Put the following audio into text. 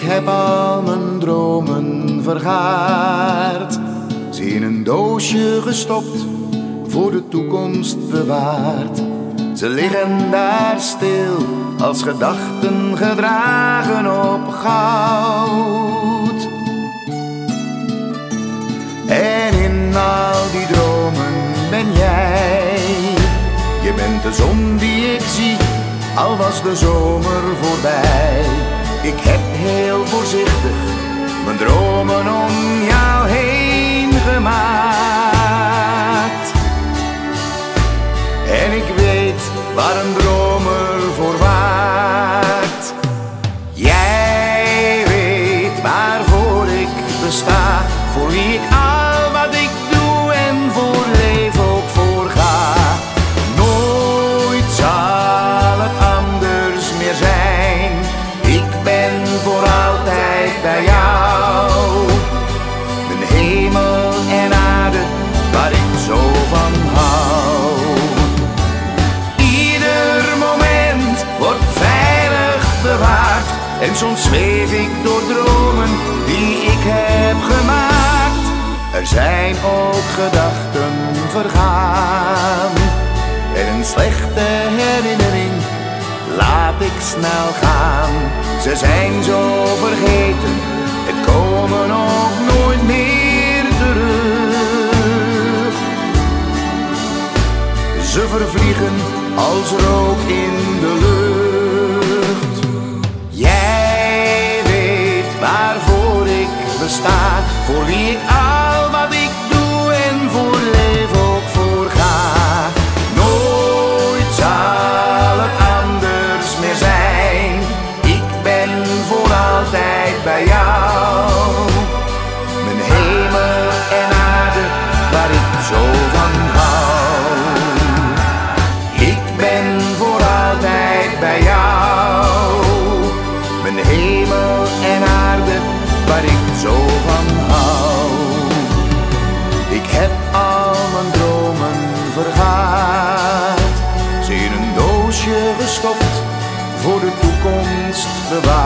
heb al mijn dromen vergaard, ze in een doosje gestopt, voor de toekomst bewaard. Ze liggen daar stil, als gedachten gedragen op goud. En in al die dromen ben jij, je bent de zon die ik zie, al was de zomer voorbij. Ik heb heel voorzichtig mijn dromen om jou heen gemaakt. En ik weet waar een dromer voor waakt. Jij weet waarvoor ik besta, voor wie ik al wat ik doe en voor leef ook voor ga. Nooit zal het anders meer zijn, ik ben voor altijd bij jou. Mijn hemel en aarde, waar ik zo van hou. Ieder moment wordt veilig bewaard, en soms zweef ik door dromen die ik heb gemaakt. Er zijn ook gedachten vergaan, en een slechte herinnering laat ik snel gaan. Ze zijn zo vergeten en komen ook nooit meer terug. Ze vervliegen als rook in de lucht. Jij weet waarvoor ik besta, voor wie ik al wat ik doe en voor leef ook voor ga. Nooit zal het anders meer zijn, ik ben voor altijd bij jou. Mijn hemel en aarde, waar ik zo van hou. Ik ben voor altijd bij jou. Mijn hemel en aarde, waar ik zo van hou. Ik heb al mijn dromen vergaard, ze in een doosje gestopt, voor de toekomst bewaard.